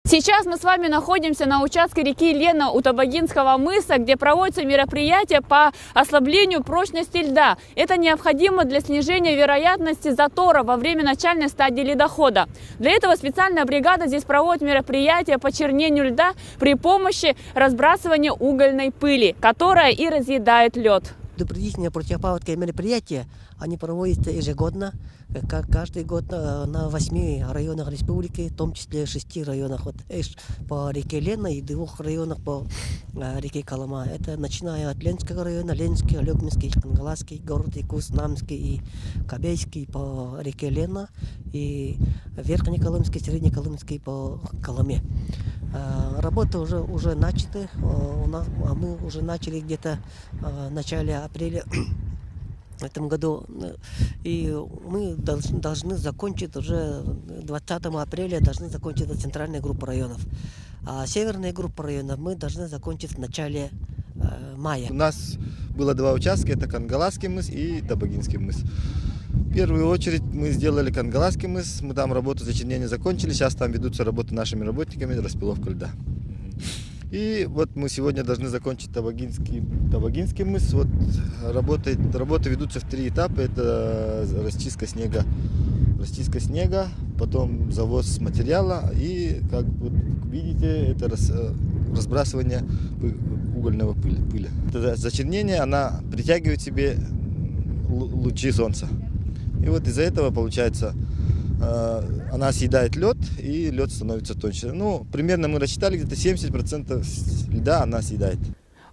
Сейчас мы с вами находимся на участке реки Лена у Табагинского мыса, где проводятся мероприятия по ослаблению прочности льда. Это необходимо для снижения вероятности затора во время начальной стадии ледохода. Для этого специальная бригада здесь проводит мероприятия по чернению льда при помощи разбрасывания угольной пыли, которая и разъедает лед. Предупредительные противопаводковые мероприятия, они проводятся ежегодно, как каждый год на 8 районах республики, в том числе 6 районах по реке Лена и 2 районах по реке Колыма. Это начиная от Ленского района, Ленский, Алекминский, Кангаласский, город Якутск, Намский и Кобейский по реке Лена, и Верхнеколымский, Среднеколымский по Колыме. Работы уже начаты. Мы уже начали где-то в начале апреля в этом году. И мы должны закончить уже 20 апреля, должны закончить центральная группа районов. А северная группа районов мы должны закончить в начале мая. У нас было 2 участка, это Кангаласский мыс и Табагинский мыс. В первую очередь мы сделали Кангаласский мыс, мы там работу зачернения закончили, сейчас там ведутся работы нашими работниками, распиловка льда. И вот мы сегодня должны закончить Табагинский мыс. Вот работы ведутся в 3 этапа. Это расчистка снега, потом завоз материала и, как вот видите, это разбрасывание угольного пыли. Это зачернение, она притягивает к себе лучи солнца. И вот из-за этого, получается, она съедает лед, и лед становится тоньше. Ну, примерно мы рассчитали, где-то 70% льда она съедает.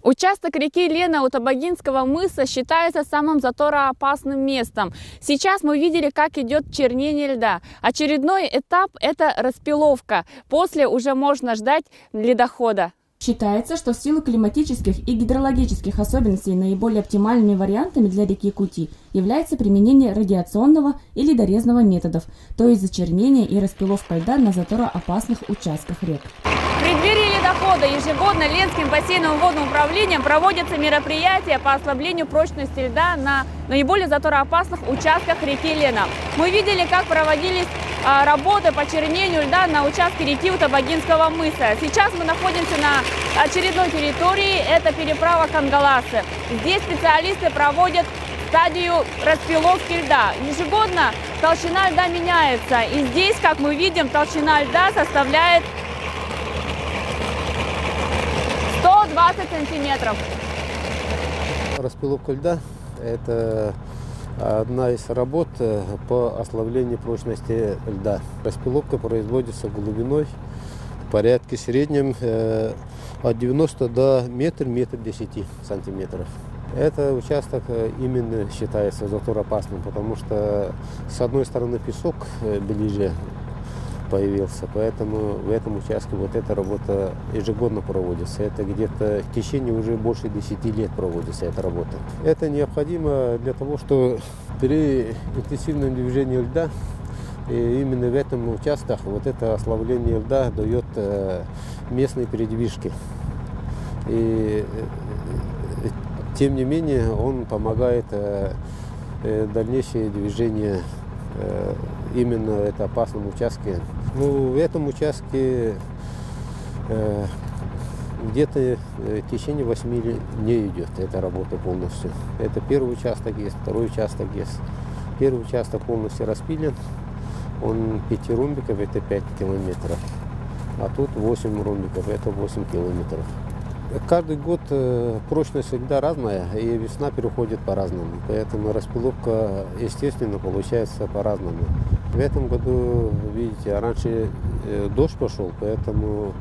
Участок реки Лена у Табагинского мыса считается самым затороопасным местом. Сейчас мы видели, как идет чернение льда. Очередной этап – это распиловка. После уже можно ждать ледохода. Считается, что в силу климатических и гидрологических особенностей наиболее оптимальными вариантами для реки Кути является применение радиационного и ледорезного методов, то есть зачернение и распиловка льда на затороопасных участках рек. В преддверии ледохода ежегодно Ленским бассейновым водным управлением проводятся мероприятия по ослаблению прочности льда на наиболее затороопасных участках реки Лена. Мы видели, как проводились работы по чернению льда на участке реки у Табагинского мыса. Сейчас мы находимся на очередной территории, это переправа Кангаласы. Здесь специалисты проводят стадию распиловки льда. Ежегодно толщина льда меняется, и здесь, как мы видим, толщина льда составляет 120 сантиметров. Распиловка льда – это одна из работ по ослаблению прочности льда. Распиловка производится глубиной в порядке среднем от 90 до метр 10 сантиметров. Этот участок именно считается затороопасным, потому что с одной стороны песок ближе появился, поэтому в этом участке вот эта работа ежегодно проводится. Это где-то в течение уже больше 10 лет проводится эта работа. Это необходимо для того, что при интенсивном движении льда именно в этом участках вот это ослабление льда дает местные передвижки. И тем не менее он помогает дальнейшее движение именно это опасном участке. Ну, в этом участке где-то в течение 8 дней идет эта работа полностью. Это первый участок есть, второй участок есть. Первый участок полностью распилен, он 5 ромбиков, это 5 километров. А тут 8 ромбиков, это 8 километров. Каждый год прочность льда разная, и весна переходит по-разному. Поэтому распиловка, естественно, получается по-разному. В этом году, видите, раньше дождь пошел, поэтому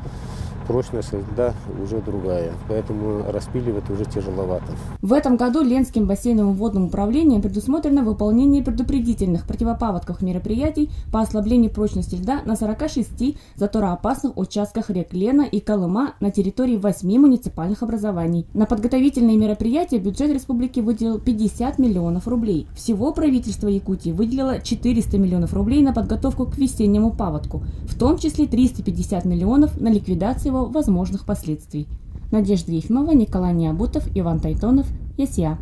прочность льда уже другая, поэтому распиливать уже тяжеловато. В этом году Ленским бассейновым водным управлением предусмотрено выполнение предупредительных противопаводковых мероприятий по ослаблению прочности льда на 46 затороопасных участках рек Лена и Колыма на территории 8 муниципальных образований. На подготовительные мероприятия бюджет республики выделил 50 миллионов рублей. Всего правительство Якутии выделило 400 миллионов рублей на подготовку к весеннему паводку, в том числе 350 миллионов на ликвидацию возможных последствий. Надежда Ефимова, Николай Необутов, Иван Тайтонов, ЯСЯ.